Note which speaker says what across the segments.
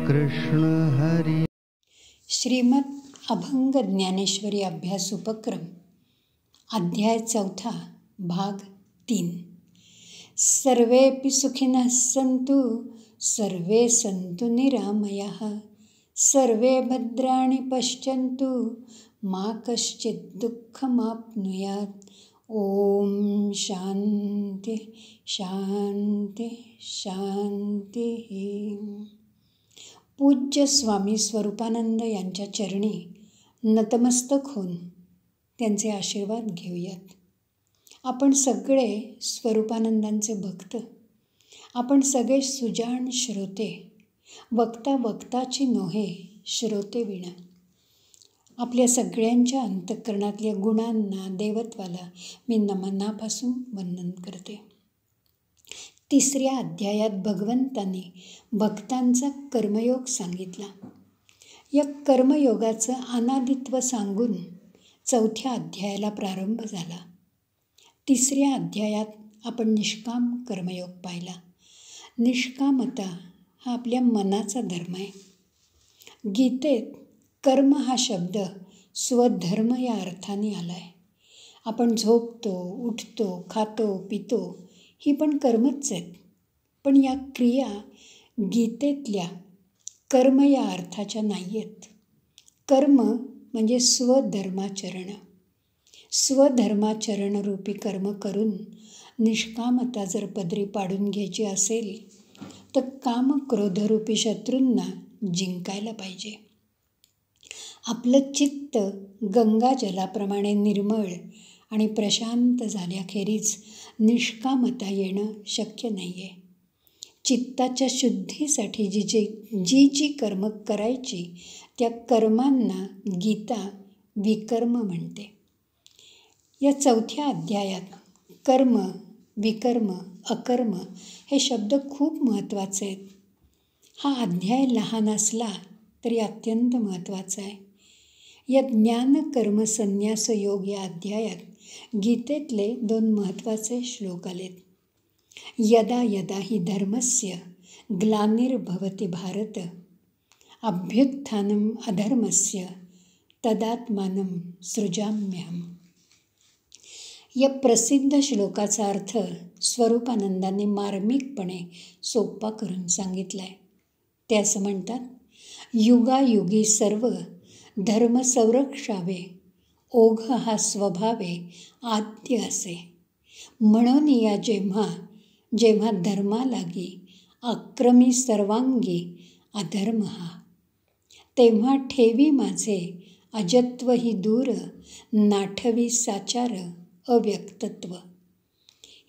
Speaker 1: कृष्ण हरी.
Speaker 2: श्रीमद अभंग ज्ञानेश्वरी अभ्यास उपक्रम अध्याय 4 भाग 3. सर्वेपि सुखिनः सन्तु सर्वे सन्तु निरामयाः सर्वे भद्राणि पश्यन्तु मा कश्चित् दुःखमाप्नुयात्. ओम शांती शांती शांती. पूज्य स्वामी स्वरूपानंद यांच्या चरणी नतमस्तक होऊन त्यांचे आशीर्वाद घेऊयात. आपण सगळे स्वरूपानंदांचे भक्त, आपण सगळे सुजाण श्रोते, वक्ता वक्ताची नोहे श्रोते विना. आपल्या सगळ्यांच्या अंतःकरणातल्या गुणांना, देवत्वाला मी मनापासून वंदन करते. 3ऱ्या अध्यायात भगवंतांनी भक्तांचा कर्मयोग सांगितला. या कर्मयोगाचं अनादित्व सांगून 4थ्या अध्यायाला प्रारंभ झाला. 3ऱ्या अध्यायात आपण निष्काम कर्मयोग पाहिला. निष्कामता हा आपल्या मनाचा धर्म आहे. गीतेत कर्म हा शब्द स्वधर्म या अर्थाने आला आहे. आपण झोपतो, उठतो, खातो, पितो ही पण कर्मच आहेत. पण या क्रिया गीतेतल्या कर्म या अर्थाच्या नाही आहेत. कर्म म्हणजे स्वधर्माचरण. स्वधर्माचरणरूपी कर्म करून निष्कामता जर पदरी पाडून घ्यायची असेल तर काम क्रोधरूपी शत्रूंना जिंकायला पाहिजे. आपलं चित्त गंगाजलाप्रमाणे निर्मळ आणि प्रशांत झाल्याखेरीज निष्कामता येणं शक्य नाही आहे. चित्ताच्या शुद्धीसाठी जी कर्म करायची त्या कर्मांना गीता विकर्म म्हणते. या 4थ्या अध्यायात कर्म, विकर्म, अकर्म हे शब्द खूप महत्त्वाचे आहेत. हा अध्याय लहान असला तरी अत्यंत महत्त्वाचा आहे. या ज्ञान कर्म संन्यास योग या अध्यायात गीतेतले 2 महत्त्वाचे श्लोक आलेत. यदा यदा हि धर्मस्य ग्लानिर्भवति भारत अभ्युत्थानम् अधर्मस्य तदात्मानं सृजाम्यहम्. या प्रसिद्ध श्लोकाचा अर्थ स्वरूपानंदांनी मार्मिकपणे सोपा करून सांगितला आहे. ते असं म्हणतात, युगायुगी सर्व धर्म संरक्षावे, ओघ हा स्वभावे आद्य असे. म्हणून या जेव्हा धर्मा लागी आक्रमी सर्वांगी अधर्म हा, तेव्हा ठेवी माझे अजत्व ही दूर, नाठवी साचार अव्यक्तत्व.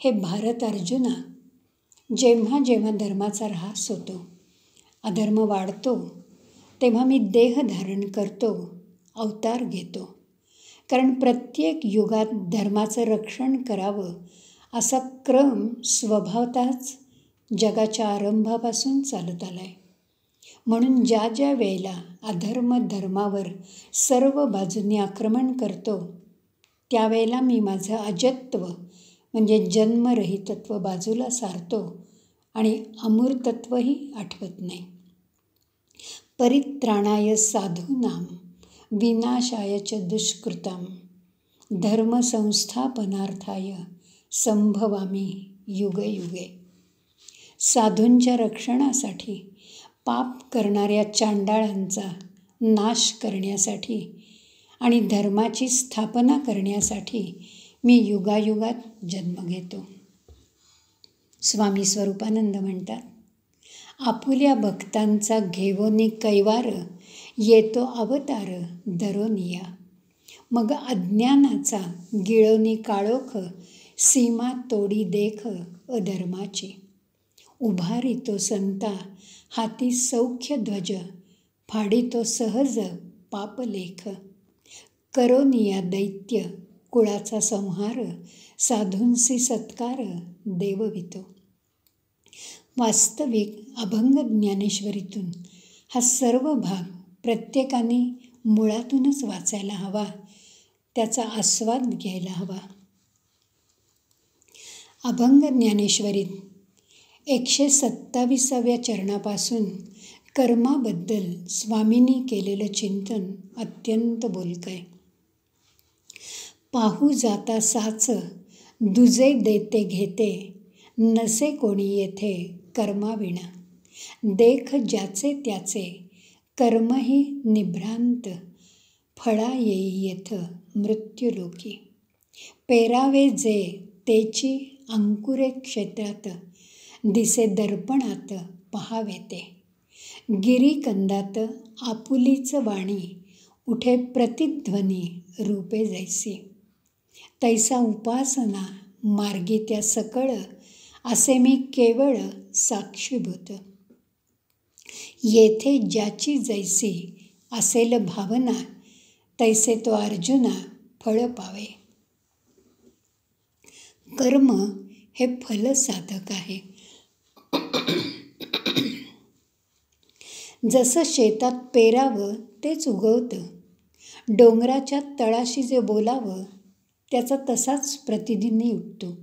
Speaker 2: हे भारत अर्जुना, जेव्हा जेव्हा धर्माचा ऱ्हास होतो, अधर्म वाढतो, तेव्हा मी देह धारण करतो, अवतार घेतो. कारण प्रत्येक युगात धर्माचं रक्षण करावं असा क्रम स्वभावतःच जगाच्या आरंभापासून चालत आला आहे. म्हणून ज्या ज्या वेळेला अधर्म धर्मावर सर्व बाजूंनी आक्रमण करतो त्यावेळेला मी माझं अजत्व म्हणजे जन्मरहितत्व बाजूला सारतो आणि अमूर्तत्वही आठवत नाही. परित्राणाय साधूनां विनाशाय च दुष्कृतां धर्मसंस्थापनार्थाय संभवामी युगे युगे. साधूंच्या रक्षणासाठी, पाप करणाऱ्या चांडाळांचा नाश करण्यासाठी आणि धर्माची स्थापना करण्यासाठी मी युगायुगात जन्म घेतो. स्वामी स्वरूपानंद म्हणतात, आपुल्या भक्तांचा घेवोनी कैवार येतो अवतार धरोनिया. मग अज्ञानाचा गिळोनी काळोख सीमा तोडी देख अधर्माची. उभारितो संता हाती सौख्य ध्वज फाडितो सहज पापलेख. करोनिया दैत्य कुळाचा संहार साधूंसी सत्कार देववितो. वास्तविक अभंग ज्ञानेश्वरीतून हा सर्व भाग प्रत्येकाने मुळातूनच वाचायला हवा, त्याचा आस्वाद घ्यायला हवा. अभंग ज्ञानेश्वरीत 127व्या चरणापासून कर्माबद्दल स्वामींनी केलेलं चिंतन अत्यंत बोलकं आहे. पाहू जाता साच दुजे देते घेते, नसे कोणी येथे कर्माविना. देख ज्याचे त्याचे कर्मही निभ्रांत, फळा येई येथ मृत्युलोकी. पेरावे जे तेची अंकुरे क्षेत्रात, दिसे दर्पणात पहावे ते. गिरीकंदात आपुलीच वाणी, उठे प्रतिध्वनी रूपे जैसी. तैसा उपासना मार्गी त्या सकळ, असे मी केवळ साक्षीभूत. येथे ज्याची जैसी असेल भावना, तैसे तो अर्जुना फळ पावे. कर्म हे फलसाधक आहे. जसं शेतात पेरावं तेच उगवतं, डोंगराच्या तळाशी जे बोलावं त्याचा तसाच प्रतिध्वनी उठतो.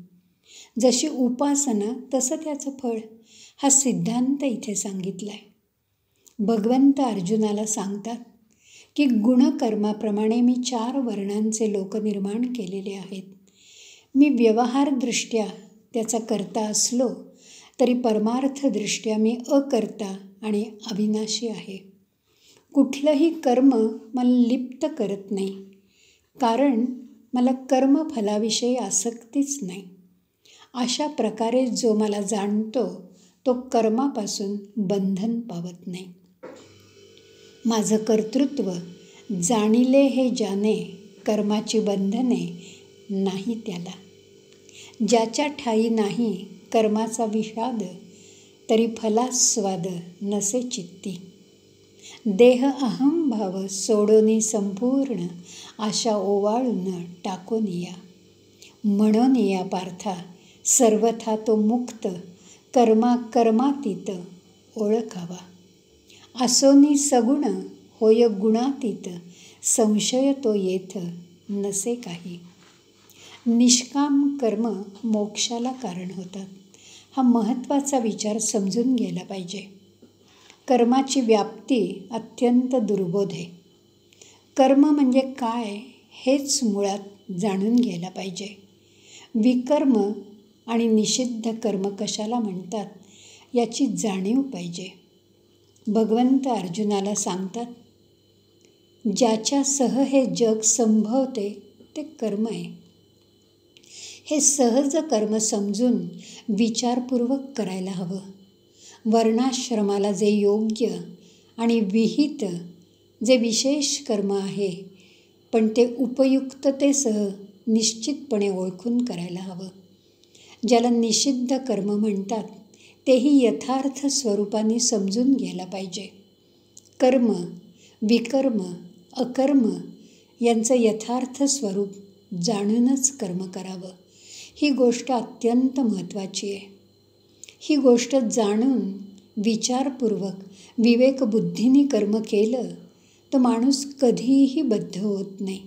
Speaker 2: जशी उपासना तसं त्याचं फळ, हा सिद्धांत इथे सांगितला आहे. भगवंत अर्जुनाला सांगतात की गुणकर्माप्रमाणे मी 4 वर्णांचे लोक निर्माण केलेले आहेत. मी व्यवहारदृष्ट्या त्याचा कर्ता असलो तरी परमार्थदृष्ट्या मी अकर्ता आणि अविनाशी आहे. कुठलंही कर्म मला लिप्त करत नाही, कारण मला कर्मफलाविषयी आसक्तीच नाही. अशा प्रकारे जो मला जाणतो तो कर्मापासून बंधन पावत नाही. माझं कर्तृत्व जाणिले हे ज्याने, कर्माची बंधने नाही त्याला. ज्याच्या ठाई नाही कर्माचा विषाद, तरी फलास्वाद नसे चित्ती. देह अहंभाव सोडोनी संपूर्ण, आशा ओवाळून टाकून या. म्हणून या पार्था सर्वथा तो मुक्त, कर्मातीत ओळखावा. असोनी सगुण होय गुणातीत, संशय तो येथ नसे काही. निष्काम कर्म मोक्षाला कारण होतात, हा महत्त्वाचा विचार समजून गेला पाहिजे. कर्माची व्याप्ती अत्यंत दुर्बोध आहे. कर्म म्हणजे काय हेच मुळात जाणून घ्यायला पाहिजे. विकर्म आणि निषिद्ध कर्म कशाला म्हणतात याची जाणीव पाहिजे. भगवंत अर्जुनाला सांगतात, ज्याच्यासह हे जग संभवते ते कर्म आहे. हे सहज कर्म समजून विचारपूर्वक करायला हवं. वर्णाश्रमाला जे योग्य आणि विहित जे विशेष कर्म आहे, पण ते उपयुक्ततेसह निश्चितपणे ओळखून करायला हवं. ज्याला निषिद्ध कर्म म्हणतात तेही यथार्थ स्वरूपाने समजून घ्यायला पाहिजे. कर्म, विकर्म, अकर्म यांचं यथार्थ स्वरूप जाणूनच कर्म करावं. ही गोष्ट अत्यंत महत्त्वाची आहे. ही गोष्ट जाणून विचारपूर्वक विवेकबुद्धीने कर्म केलं तर माणूस कधीही बद्ध होत नाही.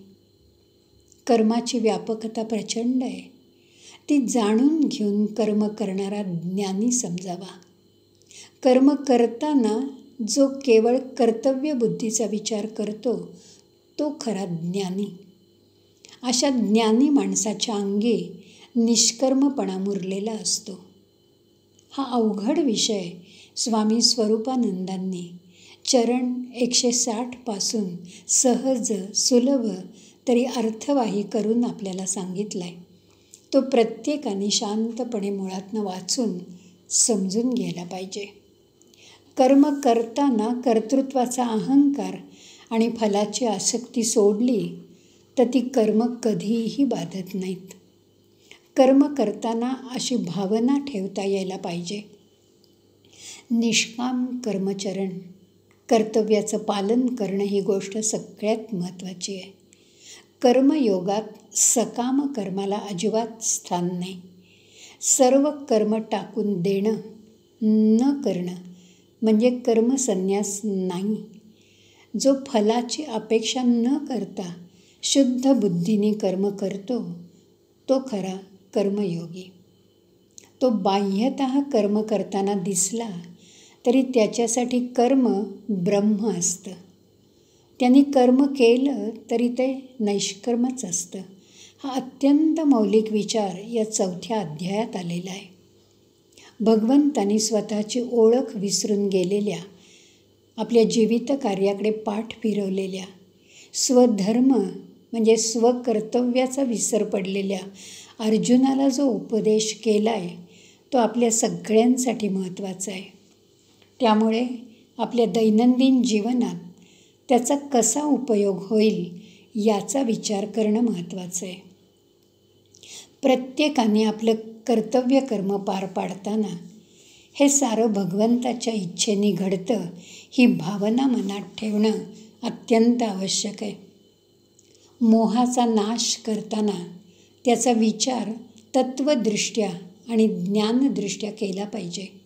Speaker 2: कर्माची व्यापकता प्रचंड आहे. ती जाणून घेऊन कर्म करणारा ज्ञानी समजावा. कर्म करताना जो केवळ कर्तव्य बुद्धीचा विचार करतो तो खरा ज्ञानी. अशा ज्ञानी माणसाच्या अंगी निष्कर्मपणा मुरलेला असतो. हा अवघड विषय स्वामी स्वरूपानंदांनी चरण 160 पासून सहज, सुलभ तरी अर्थवाही करून आपल्याला सांगितलाय. तो प्रत्येकाने शांतपणे मुळातनं वाचून समजून घ्यायला पाहिजे. कर्म करताना कर्तृत्वाचा अहंकार आणि फलाची आसक्ती सोडली तर ती कर्म कधीही बाधत नाहीत. कर्म करताना अशी भावना ठेवता यायला पाहिजे, निष्काम कर्मचरण, कर्तव्याचं पालन करणं ही गोष्ट सगळ्यात महत्त्वाची आहे. कर्मयोगात सकाम कर्माला अजिबात स्थान नाही. सर्व कर्म टाकून देणं, न करणं म्हणजे कर्मसन्यास नाही. जो फलाची अपेक्षा न करता शुद्ध बुद्धीने कर्म करतो तो खरा कर्मयोगी. तो बाह्यतः कर्म करताना दिसला तरी त्याच्यासाठी कर्म ब्रह्म असतं. त्यांनी कर्म केलं तरी ते नैष्कर्मच असतं. हा अत्यंत मौलिक विचार या 4थ्या अध्यायात आलेला आहे. भगवंतांनी स्वतःची ओळख विसरून गेलेल्या, आपल्या जीवित कार्याकडे पाठ फिरवलेल्या, स्वधर्म म्हणजे स्वकर्तव्याचा विसर पडलेल्या अर्जुनाला जो उपदेश केला आहे तो आपल्या सगळ्यांसाठी महत्त्वाचा आहे. त्यामुळे आपल्या दैनंदिन जीवनात त्याचा कसा उपयोग होईल याचा विचार करणं महत्त्वाचं आहे. प्रत्येकाने आपलं कर्तव्य कर्म पार पाडताना हे सारं भगवंताच्या इच्छेने घडतं ही भावना मनात ठेवणं अत्यंत आवश्यक आहे. मोहाचा नाश करताना त्याचा विचार तत्वदृष्ट्या आणि ज्ञानदृष्ट्या केला पाहिजे.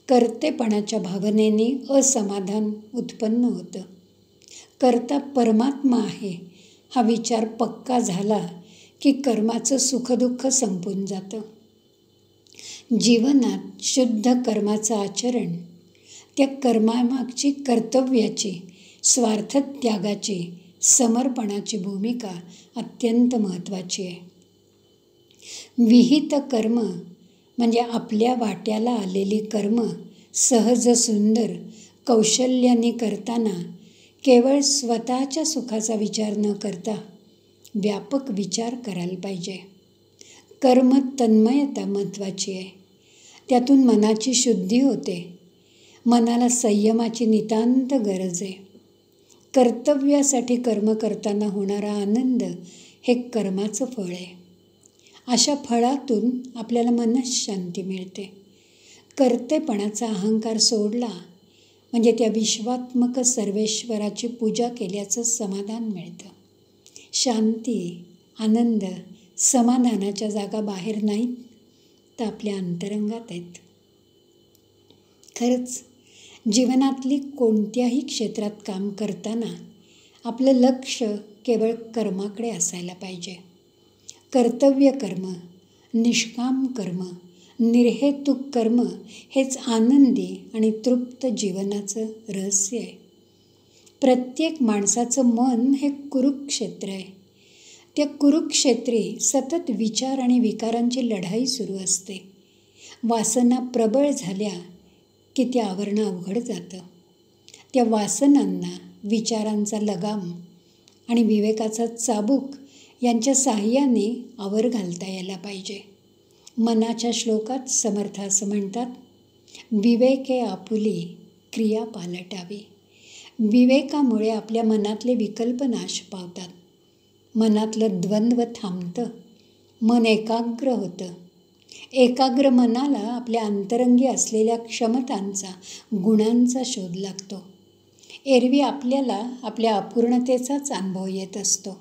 Speaker 2: कर्तेपणाच्या भावनेने असमाधान उत्पन्न होतं. कर्ता परमात्मा आहे हा विचार पक्का झाला की कर्माचं सुखदुःख संपून जातं. जीवनात शुद्ध कर्माचं आचरण, त्या कर्मामागची कर्तव्याची, स्वार्थत्यागाची, समर्पणाची भूमिका अत्यंत महत्त्वाची आहे. विहित कर्म म्हणजे आपल्या वाट्याला आलेली कर्म सहज सुंदर कौशल्याने करताना केवळ स्वतःच्या सुखाचा विचार न करता व्यापक विचार करायला पाहिजे. कर्म तन्मयता महत्त्वाची आहे. त्यातून मनाची शुद्धी होते. मनाला संयमाची नितांत गरज आहे. कर्तव्यासाठी कर्म करताना होणारा आनंद हे कर्माचं फळ आहे. अशा फळातून आपल्याला मनःशांती मिळते. कर्तेपणाचा अहंकार सोडला म्हणजे त्या विश्वात्मक सर्वेश्वराची पूजा केल्याचं समाधान मिळतं. शांती, आनंद, समाधानाच्या जागा बाहेर नाहीत तर आपल्या अंतरंगात आहेत. खरंच जीवनातली कोणत्याही क्षेत्रात काम करताना आपलं लक्ष केवळ कर्माकडे असायला पाहिजे. कर्तव्य कर्म, निष्काम कर्म, निर्हेतुक कर्म हेच आनंदी आणि तृप्त जीवनाचं रहस्य आहे. प्रत्येक माणसाचं मन हे कुरुक्षेत्र आहे. त्या कुरुक्षेत्री सतत विचार आणि विकारांची लढाई सुरू असते. वासना प्रबळ झाल्या की ते आवरणं अवघड जातं. त्या वासनांना विचारांचा लगाम आणि विवेकाचा चाबूक यांच्या साहाय्याने आवर घालता यायला पाहिजे. मनाच्या श्लोकात समर्थ असं म्हणतात, विवेके आपुली क्रिया पालटावी. विवेकामुळे आपल्या मनातले विकल्प नाश पावतात. मनातलं द्वंद्व थांबतं. मन एकाग्र होतं. एकाग्र मनाला आपल्या अंतरंगी असलेल्या क्षमतांचा, गुणांचा शोध लागतो. एरवी आपल्याला आपल्या अपूर्णतेचाच अनुभव येत असतो.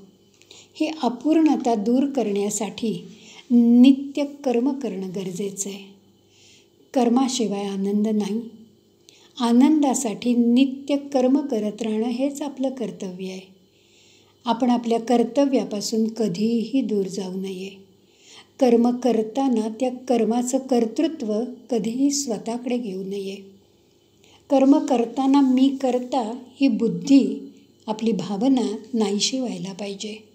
Speaker 2: ही अपूर्णता दूर करण्यासाठी नित्य कर्म करणं गरजेचं आहे. कर्माशिवाय आनंद नाही. आनंदासाठी नित्य कर्म करत राहणं हेच आपलं कर्तव्य आहे. आपण आपल्या कर्तव्यापासून कधीही दूर जाऊ नये. कर्म करताना त्या कर्माचं कर्तृत्व कधीही स्वतःकडे घेऊ नये. कर्म करताना मी करता ही बुद्धी, आपली भावना नाहीशी व्हायला पाहिजे.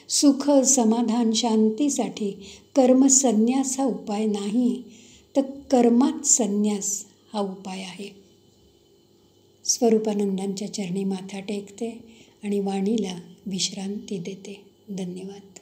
Speaker 2: सुख, समाधान, शांतीसाठी कर्मसन्यास हा उपाय नाही, तर कर्मात संन्यास हा उपाय आहे. स्वरूपानंदांच्या चरणी माथा टेकते आणि वाणीला विश्रांती देते. धन्यवाद.